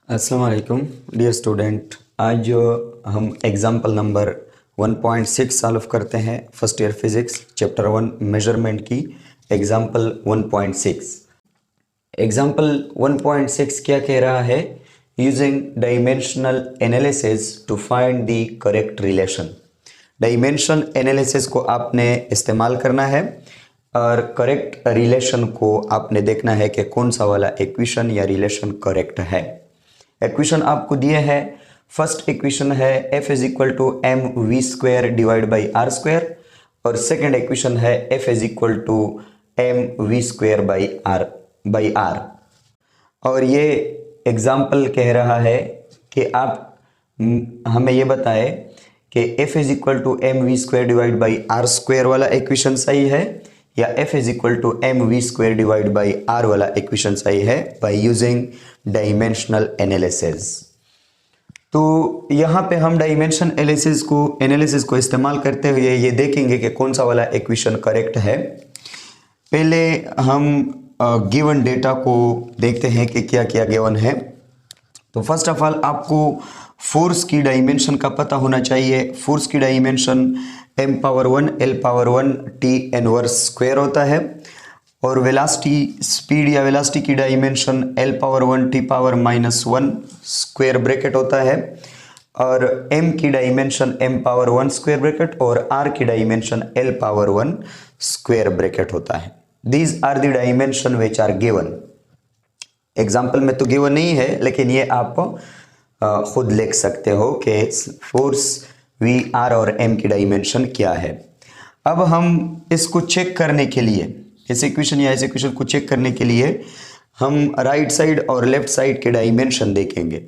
अस्सलाम वालेकुम dear student. आज जो हम एग्जाम्पल नंबर 1.6 सॉल्व करते हैं first year physics chapter 1 measurement की एग्जाम्पल 1.6। एग्जाम्पल 1.6 क्या कह रहा है? Using dimensional analysis to find the correct relation. Dimensional analysis को आपने इस्तेमाल करना है और करेक्ट रिलेशन को आपने देखना है कि कौन सा वाला इक्वेशन या रिलेशन करेक्ट है। इक्वेशन आपको दिए है। फर्स्ट इक्वेशन है f is equal to M V square divide by R square और सेकेंड इक्वेशन है f is equal to M V square by R. और ये एग्जाम्पल कह रहा है कि आप हमें ये बताए कि f is equal to M V square divide by R square वाला इक्वेशन सही है या f is equal to M V square divide by R वाला इक्वेशन सही है बाय यूजिंग डायमेंशनल एनालिसिस। तो यहाँ पे हम डायमेंशन एनालिसिस को इस्तेमाल करते हुए ये देखेंगे कि कौन सा वाला इक्वेशन करेक्ट है। पहले हम गिवन डेटा को देखते हैं कि क्या क्या गिवन है। तो फर्स्ट ऑफ ऑल आपको फोर्स की डायमेंशन का पता होना चाहिए। फोर्स की dimension m power 1 l power 1 t inverse square होता है और वेलोसिटी स्पीड या वेलोसिटी की dimension l power 1 t power -1 square bracket होता है और m की dimension m power 1 square bracket और r की dimension l power 1 square bracket होता है। These are the dimension which are given. Example में तो गिवन नहीं है लेकिन ये आप खुद लिख सकते हो कि फोर्स वी आर और एम की डायमेंशन क्या है। अब हम इसको चेक करने के लिए इस इक्वेशन या इस इक्वेशन को चेक करने के लिए हम राइट साइड और लेफ्ट साइड के डायमेंशन देखेंगे।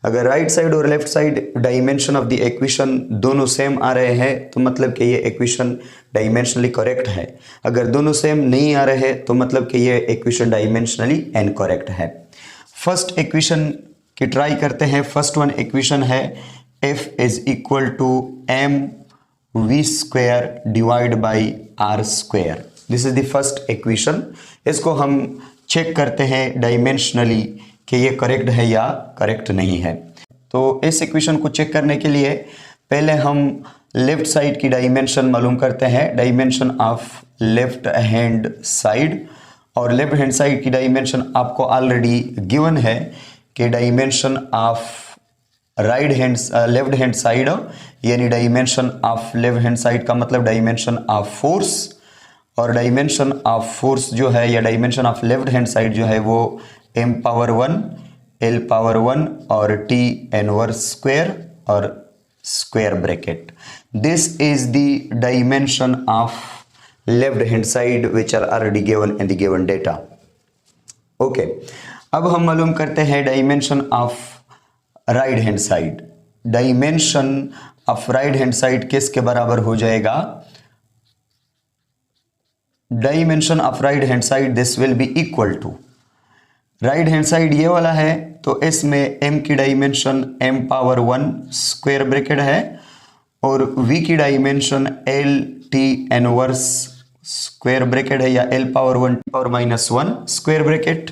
अगर राइट साइड और left side dimension of the equation दोनों सेम आ रहे हैं तो मतलब कि ये इक्वेशन डायमेंशनली करेक्ट है। अगर दोनों सेम नहीं आ रहे हैं तो मतलब कि ये इक्वेशन डायमेंशनली इनकरेक्ट है। फर्स्ट इक्वेशन की ट्राई करते हैं। फर्स्ट वन इक्वेशन है f is equal to M V square divide by R square. This is the first equation. इसको हम चेक करते हैं डायमेंशनली कि ये करेक्ट है या करेक्ट नहीं है। तो इस इक्वेशन को चेक करने के लिए पहले हम लेफ्ट साइड की डायमेंशन मालूम करते हैं। Dimension of left hand side और लेफ्ट हैंड साइड की डायमेंशन आपको ऑलरेडी गिवन है कि dimension of left hand side यानी dimension of left hand side का मतलब डायमेंशन ऑफ फोर्स और डायमेंशन ऑफ फोर्स जो है या dimension of left hand side जो है वो m पावर 1 l पावर 1 और t इनवर्स स्क्वायर और square bracket. This is the dimension of left hand side which are already given in the given data. Okay, अब हम मालूम करते हैं dimension of right hand side. Dimension of right hand side किसके बराबर हो जाएगा? Dimension of right hand side this will be equal to, right hand side ये वाला है तो इसमें m की dimension m power 1 square bracket है और v की dimension l t inverse square bracket है या l power 1 power -1 square bracket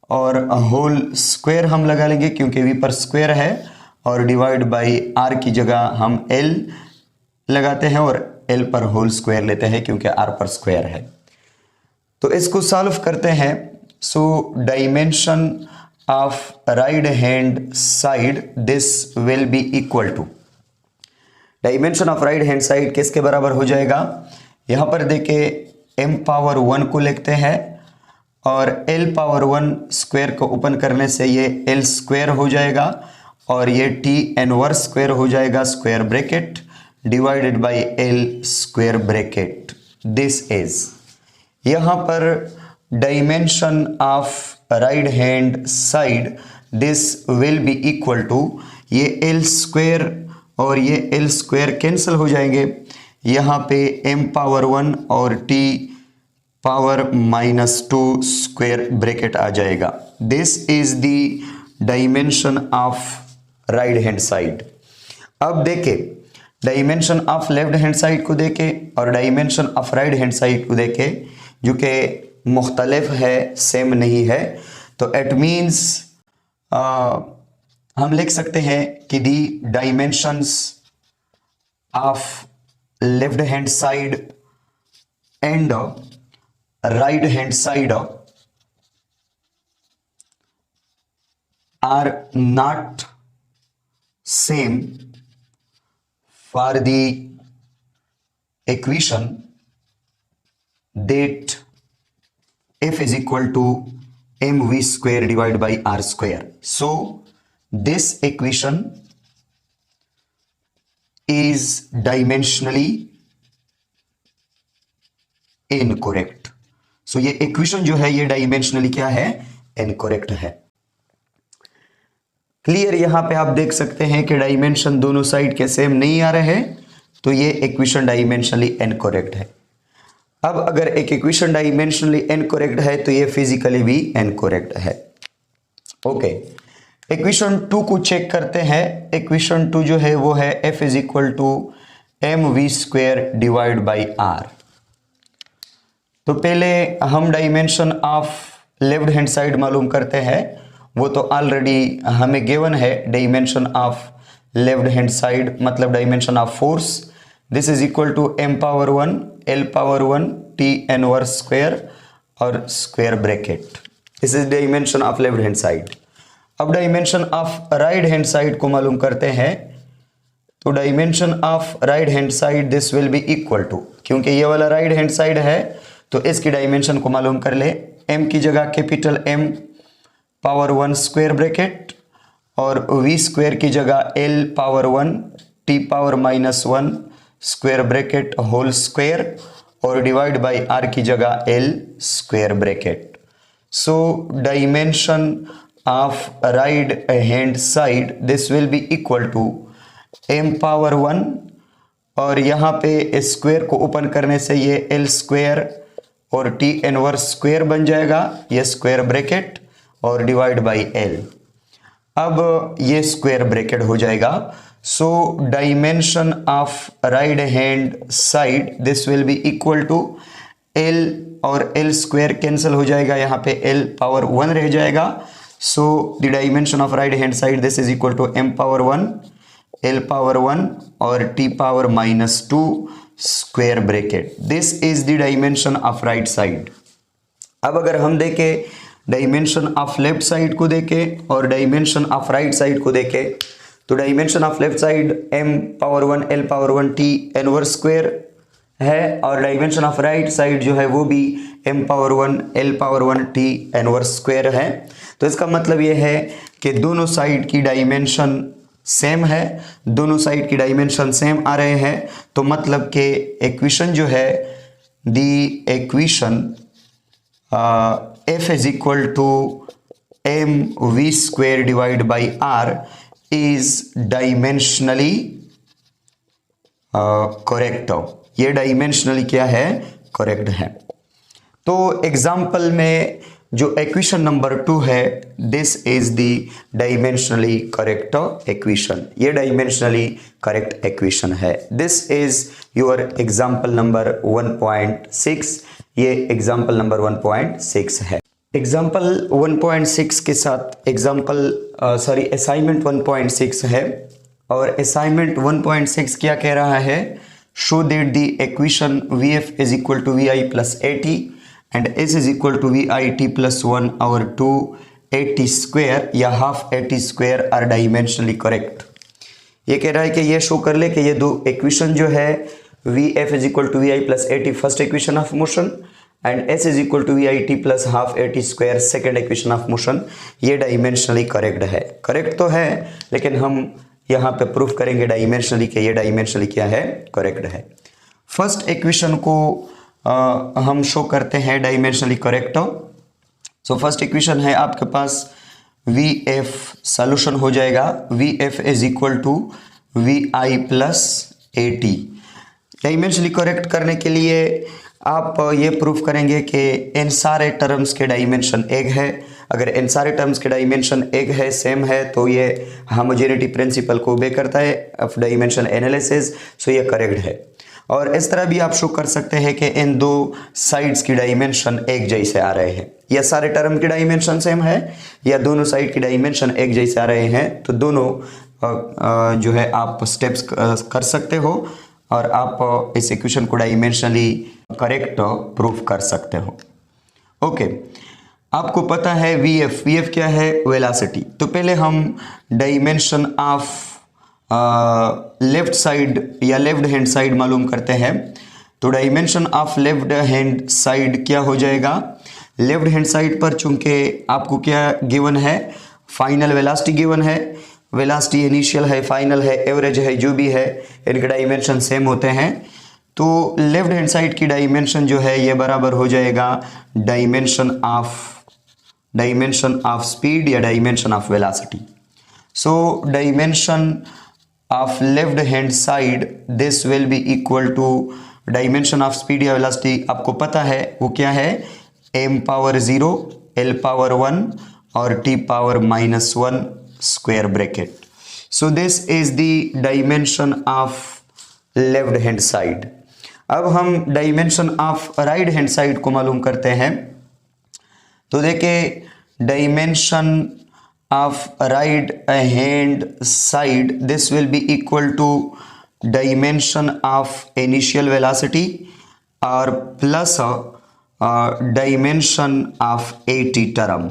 और होल स्क्वायर हम लगा लेंगे क्योंकि v पर स्क्वायर है और डिवाइड बाई r की जगह हम l लगाते हैं और l पर होल स्क्वायर लेते हैं क्योंकि r पर स्क्वायर है। तो इसको सॉल्व करते हैं। So dimension of right hand side this will be equal to, dimension of right hand side किसके बराबर हो जाएगा? यहां पर देखें m पावर 1 को लिखते हैं और l पावर 1 स्क्वायर को ओपन करने से ये l स्क्वायर हो जाएगा और ये t इनवर्स स्क्वायर हो जाएगा square bracket divided by l square bracket. This is, यहाँ पर dimension of right hand side this will be equal to, ये l स्क्वायर और ये l स्क्वायर कैंसिल हो जाएंगे। यहाँ पे m पावर 1 और t पावर -2 स्क्वायर ब्रैकेट आ जाएगा। This is the dimension of right hand side. अब देखें dimension of left hand side को देखें और dimension of right hand side को देखें जो कि मुख्तलिफ है, सेम नहीं है। तो इट मीन्स हम लिख सकते हैं कि the dimensions of left hand side and right hand side are not same for the equation that f is equal to mv square divided by r square. So this equation is dimensionally incorrect. So ये equation जो है ये dimensionally क्या है, incorrect है. Clear, यहां पे आप देख सकते हैं कि डायमेंशन दोनों साइड के सेम नहीं आ रहे हैं, तो ये इक्वेशन डायमेंशनली इनकरेक्ट है. अब अगर एक इक्वेशन डायमेंशनली इनकरेक्ट है तो ये फिजिकली भी इनकरेक्ट है. ओके, इक्वेशन 2 को चेक करते हैं. इक्वेशन 2 जो है वो है f is equal to M v square divide by r. तो पहले हम dimension of left hand side मालूम करते हैं. वो तो ऑलरेडी हमें गिवन है. Dimension of left hand side मतलब dimension of force, this is equal to m power 1 l power 1 t inverse square और square bracket. This is dimension of left hand side. अब dimension of right hand side को मालूम करते हैं. तो dimension of right hand side this will be equal to, क्योंकि ये वाला राइट हैंड साइड है तो इसकी डायमेंशन को मालूम कर ले. m की जगह capital M power 1 square bracket और v स्क्वायर की जगह l power 1 t power -1 square bracket whole square और डिवाइड बाय r की जगह l square bracket. So dimension of right hand side this will be equal to m power 1 और यहाँ पे square को ओपन करने से ये l स्क्वायर और t इनवर्स स्क्वायर बन जाएगा, ये स्क्वायर ब्रैकेट और डिवाइड बाय l. अब ये स्क्वायर ब्रैकेट हो जाएगा. So dimension of right hand side this will be equal to l और l स्क्वायर कैंसिल हो जाएगा, यहाँ पे l पावर 1 रह जाएगा. So the dimension of right hand side this is equal to m power 1 l power 1 और t power -2 square bracket. This is the dimension of right side. अब अगर हम देखें डायमेंशन ऑफ लेफ्ट साइड को देखें और डायमेंशन ऑफ राइट साइड को देखें, तो dimension of left side m power 1 l power 1 t inverse square है और डायमेंशन ऑफ राइट साइड जो है वो भी m power 1 l power 1 t inverse square है. तो इसका मतलब ये है कि दोनों साइड की डायमेंशन सेम है, दोनों साइड की डायमेंशन सेम आ रहे हैं. तो मतलब कि इक्वेशन जो है the equation f is equal to mv square divided by r is dimensionally correct. ये डायमेंशनली क्या है, करेक्ट है. तो एग्जाम्पल में जो इक्वेशन नंबर 2 है this is the dimensionally correct equation. ये डायमेंशनली करेक्ट इक्वेशन है. This is your example number 1.6. ये एग्जाम्पल नंबर 1.6 है. एग्जाम्पल 1.6 के साथ असाइनमेंट 1.6 है और असाइनमेंट 1.6 क्या कह रहा है, show that the equation vf is equal to vi plus 80 and s is equal to vit plus 1 और 2 80 स्क्वायर या half 80 square are dimensionally correct. ये कह रहा है कि ये शो कर ले कि ये दो इक्वेशन जो है vf is equal to vi plus 80 first equation of motion and s is equal to vit plus half 80 square second equation of motion, ये डायमेंशनली करेक्ट है. करेक्ट तो है लेकिन हम यहाँ पे प्रूफ करेंगे डायमेंशनली कि ये डायमेंशनली क्या है, करेक्ट है. फर्स्ट इक्वेशन को हम शो करते हैं dimensionally correct. So first equation है आपके पास vf, सॉल्यूशन हो जाएगा vf is equal to vi plus 80. Dimensionally correct करने के लिए आप ये प्रूफ करेंगे कि इन सारे टर्म्स के डायमेंशन एक है. अगर इन सारे टर्म्स के डायमेंशन एक है, सेम है, तो ये होमोजेनिटी प्रिंसिपल को ओबे करता है ऑफ डायमेंशन एनालिसिस. सो ये करेक्ट है. और इस तरह भी आप शो कर सकते हैं कि इन दो साइड्स की डायमेंशन एक जैसे आ रहे हैं, या सारे टर्म की डायमेंशन सेम है या दोनों साइड की डायमेंशन एक जैसे आ रहे हैं, तो दोनों जो है आप स्टेप्स कर सकते हो और आप इस इक्वेशन को डायमेंशनली करेक्ट प्रूफ कर सकते हो। ओके, आपको पता है वीएफ क्या है? वेलोसिटी। तो पहले हम डायमेंशन ऑफ लेफ्ट साइड या लेफ्ट हैंड साइड मालूम करते हैं। तो dimension of left hand side क्या हो जाएगा? लेफ्ट हैंड साइड पर चूंकि आपको क्या गिवन है? फाइनल वेलोसिटी गिवन है। वेलोसिटी इनिशियल है, फाइनल है, एवरेज है, जो भी है, इनके डायमेंशन सेम होते हैं। तो लेफ्ट हैंड साइड की डायमेंशन जो है ये बराबर हो जाएगा डायमेंशन ऑफ स्पीड या dimension of velocity. So dimension of left hand side this will be equal to dimension of speed या वेलोसिटी। आपको पता है वो क्या है? m पावर 0, l पावर 1 और t power -1 square bracket. So this is the dimension of left hand side. अब हम dimension of right hand side को मालूम करते हैं। तो देखिए, dimension of right hand side this will be equal to dimension of initial velocity और plus dimension of 80 term.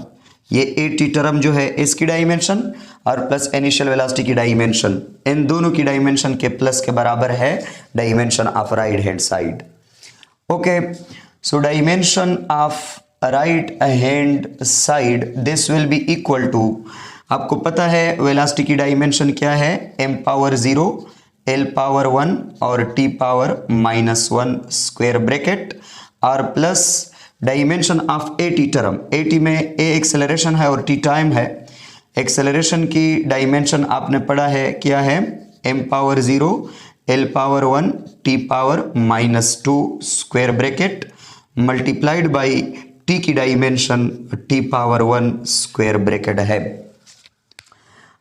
ये 80 टर्म जो है इसकी डायमेंशन और प्लस इनिशियल वेलोसिटी की डायमेंशन, इन दोनों की डायमेंशन के प्लस के बराबर है dimension of right hand side. Okay, so dimension of right hand side this will be equal to, आपको पता है वेलोसिटी की डायमेंशन क्या है? m पावर 0, l पावर 1 और t पावर -1 स्क्वायर ब्रैकेट और प्लस डायमेंशन ऑफ 80 टर्म। 80 में a acceleration है और t टाइम है। एक्सेलरेशन की डायमेंशन आपने पढ़ा है क्या है? m power 0, l power 1, t power -2 square bracket multiplied by t की dimension t power 1 square bracket है।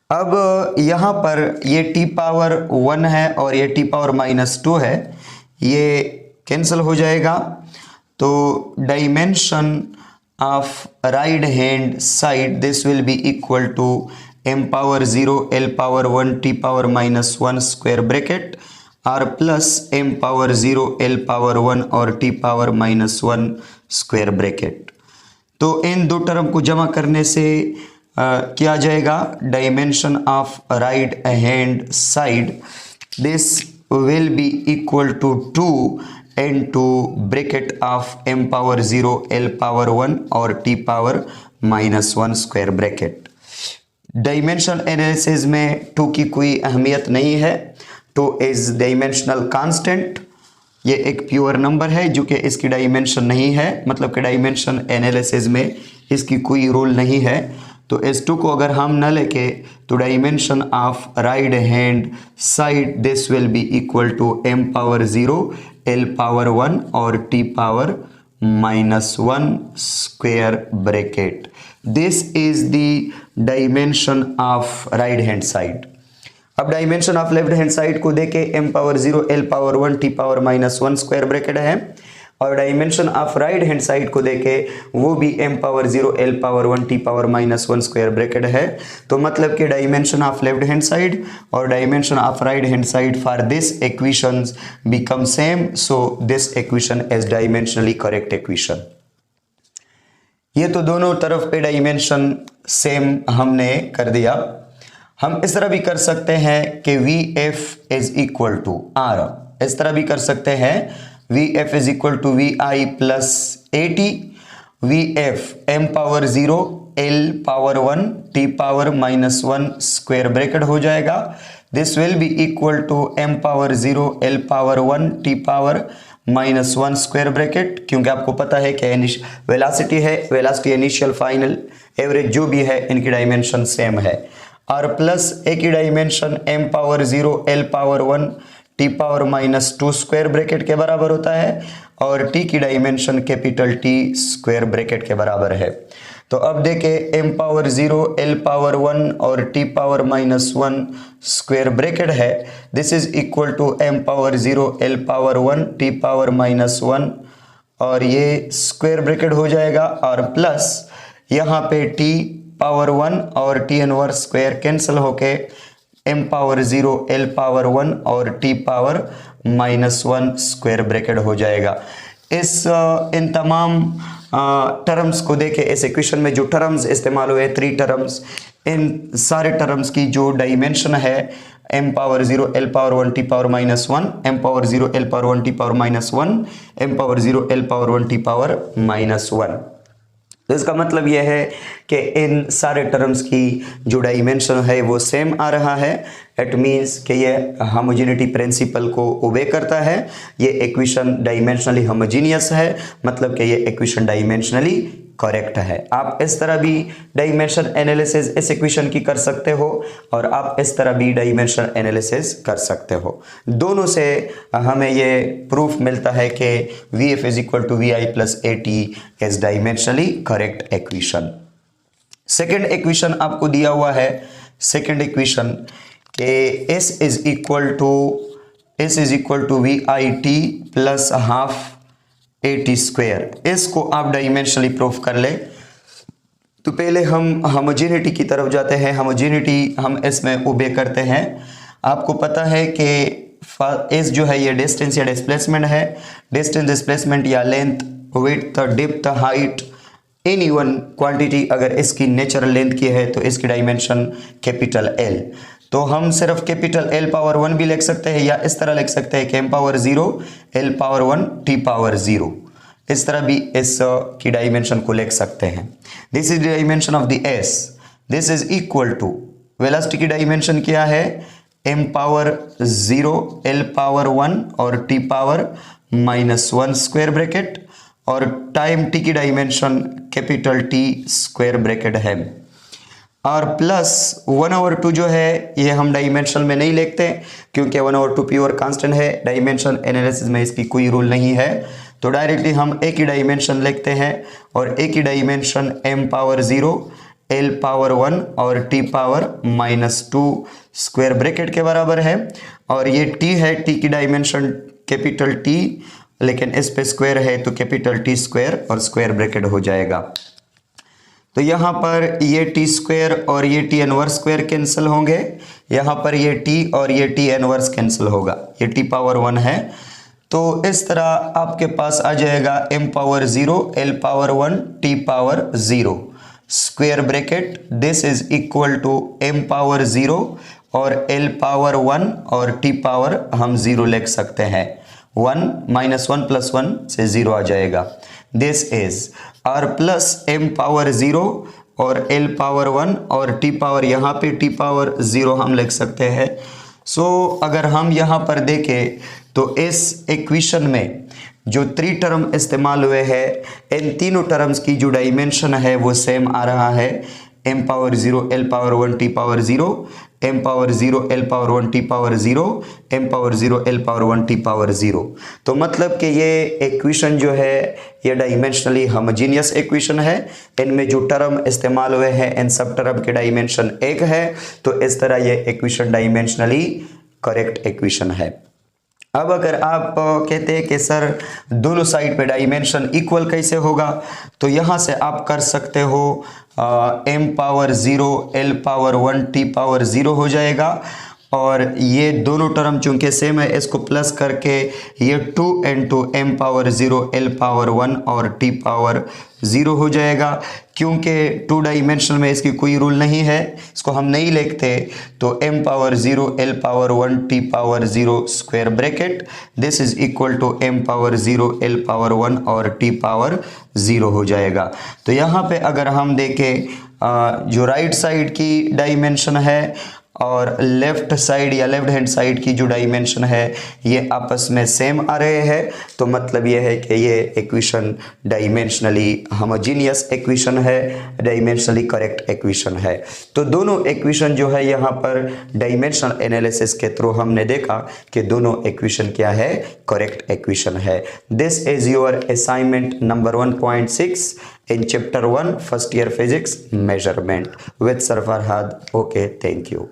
अब यहाँ पर ये t पावर 1 है और ये t पावर -2 है, ये कैंसिल हो जाएगा। तो dimension of right hand side this will be equal to m power 0, l power 1, t power -1 square bracket और plus m power 0, l power 1 और t पावर -1 स्क्वायर ब्रैकेट। तो इन दो टर्म को जमा करने से क्या जाएगा? Dimension of right hand side this will be equal to 2 into bracket of m power 0, l power 1 और t power -1 square bracket. Dimensional analysis में 2 की कोई अहमियत नहीं है। 2 इज डायमेंशनल कांस्टेंट, ये एक प्योर नंबर है जो कि इसकी डायमेंशन नहीं है, मतलब कि डायमेंशन एनालिसिस में इसकी कोई रोल नहीं है। तो इस 2 को अगर हम न लेके तो dimension of right hand side this will be equal to m power 0, l power 1 और t power -1 square bracket. This is the dimension of right hand side. अब dimension of left hand side को देके m power 0, l power 1, t power -1 square bracket है और dimension of right hand side को देके वो भी m power 0, l power 1, t power -1 square bracket है। तो मतलब कि dimension of left hand side और dimension of right hand side for this equations become same, so this equation is dimensionally correct equation. ये तो दोनों तरफ पे डायमेंशन सेम हमने कर दिया। हम इस तरह भी कर सकते हैं कि VF is equal to R, इस तरह भी कर सकते हैं VF is equal to VI plus 80। VF m power 0, l power 1, t power -1 square bracket हो जाएगा। This will be equal to m power 0, l power 1, t power -1 square bracket, क्योंकि आपको पता है कि वेलोसिटी है, वेलोसिटी इनिशियल फाइनल एवरेज जो भी है इनकी डायमेंशन सेम है, और प्लस एक ही dimension m power 0, l power 1, t power -2 square bracket के बराबर होता है और t की dimension capital T square bracket के बराबर है। तो अब देखें m पावर 0 l पावर 1 और t पावर -1 स्क्वायर ब्रैकेट है, this is equal to m power 0 l power 1 t power -1 और ये स्क्वायर ब्रैकेट हो जाएगा और प्लस यहाँ पे t पावर 1 और t इनवर्स स्क्वायर कैंसिल होके m पावर 0 l पावर 1 और t पावर -1 स्क्वायर ब्रैकेट हो जाएगा। इन तमाम टर्म्स को देखें, इस इक्वेशन में जो टर्म्स इस्तेमाल हुए 3 टर्म्स, इन सारे टर्म्स की जो डायमेंशन है m power 0 l power 1 t power -1, m power 0 l power 1 t power -1, m power 0 l power 1 t power -1। तो इसका मतलब यह है कि इन सारे टर्म्स की जो डायमेंशन है वो सेम आ रहा है। इट मीन्स कि ये होमोजेनिटी प्रिंसिपल को ओबे करता है, ये इक्वेशन डायमेंशनली होमोजीनियस है, मतलब कि ये इक्वेशन डायमेंशनली करेक्ट है। आप इस तरह भी डायमेंशन एनालिसिस इस इक्वेशन की कर सकते हो और आप इस तरह भी डायमेंशन एनालिसिस कर सकते हो। दोनों से हमें ये प्रूफ मिलता है कि VF is equal to VI plus AT is dimensionally correct equation. Second equation आपको दिया हुआ है, सेकेंड इक्वेशन के S is equal to VIT plus half AT square. इसको आप डायमेंशनली प्रूफ कर ले। तो पहले हम होमोजेनिटी की तरफ जाते हैं। होमोजेनिटी हम इसमें ओबे करते हैं। आपको पता है कि S जो है ये डिस्टेंस या डिस्प्लेसमेंट है। डिस्टेंस, डिस्प्लेसमेंट या length, width, depth, height, any one quantity अगर इसकी नेचुरल लेंथ की है तो इसकी डायमेंशन कैपिटल L। तो हम सिर्फ कैपिटल L पावर 1 भी लिख सकते हैं या इस तरह लिख सकते हैं कि m power 0 l power 1 t power 0, इस तरह भी इस की डायमेंशन को लिख सकते हैं। This is dimension of the S। This is equal to velocity की डायमेंशन क्या है, m पावर 0 l पावर 1 और t पावर -1 स्क्वायर ब्रैकेट और टाइम t की dimension capital T square bracket है और प्लस 1/2 जो है ये हम डायमेंशन में नहीं लिखते क्योंकि 1/2 प्योर कांस्टेंट है। डायमेंशन एनालिसिस में इसकी कोई रूल नहीं है, तो डायरेक्टली हम एक ही डायमेंशन लिखते हैं और एक ही dimension m power 0 l power 1 और t पावर -2 स्क्वायर ब्रैकेट के बराबर है और ये t है, t की डायमेंशन कैपिटल T, लेकिन इस पे स्क्वायर है तो कैपिटल T स्क्वायर और स्क्वायर ब्रैकेट हो जाएगा। तो यहाँ पर ये t स्क्वायर और ये t इनवर्स स्क्वायर कैंसिल होंगे, यहाँ पर ये t और ये t इनवर्स कैंसिल होगा, ये t पावर 1 है। तो इस तरह आपके पास आ जाएगा m power 0 l power 1 t power 0 square bracket. This is equal to m power 0 और l पावर 1 और t पावर हम 0 लिख सकते हैं, 1 -1 + 1 से 0 आ जाएगा। दिस इज और प्लस m पावर 0 और l पावर 1 और t पावर, यहाँ पे t पावर 0 हम लिख सकते हैं। सो अगर हम यहाँ पर देखें तो इस इक्वेशन में जो 3 टर्म इस्तेमाल हुए हैं, इन तीनों टर्म्स की जो डायमेंशन है वो सेम आ रहा है, m power 0 l power 1 t power 0, m power 0 l power 1 t power 0, m power 0 l power 1 t power 0। तो मतलब कि ये इक्वेशन जो है ये डायमेंशनली होमोजेनियस इक्वेशन है। इनमें जो टर्म इस्तेमाल हुए हैं इन सब टर्म के डायमेंशन एक है, तो इस तरह ये इक्वेशन डायमेंशनली करेक्ट इक्वेशन है। अब अगर आप कहते हैं कि सर दोनों साइड पे डायमेंशन इक्वल कैसे होगा, तो यहाँ से आप कर सकते हो m power 0 l power 1 t power 0 हो जाएगा और ये दोनों टर्म चूंकि सेम है इसको प्लस करके ये 2 × m पावर 0 l पावर 1 और t पावर 0 हो जाएगा। क्योंकि 2 डायमेंशन में इसकी कोई रूल नहीं है, इसको हम नहीं लिखते, तो m power 0 l power 1 t power 0 square bracket, this is equal to m power 0 l power 1 और t पावर 0 हो जाएगा। तो यहाँ पे अगर हम देखें जो राइट साइड की डायमेंशन है और लेफ्ट साइड या लेफ्ट हैंड साइड की जो डायमेंशन है ये आपस में सेम आ रहे हैं, तो मतलब ये है कि ये इक्वेशन डायमेंशनली होमोजीनियस इक्वेशन है, डायमेंशनली करेक्ट इक्वेशन है। तो दोनों इक्वेशन जो है यहाँ पर डायमेंशनल एनालिसिस के थ्रू हमने देखा कि दोनों इक्वेशन क्या है, करेक्ट इक्वेशन है। This is your assignment number 1.6 in chapter 1 first year physics measurement with Sir Farhad. Okay, thank you.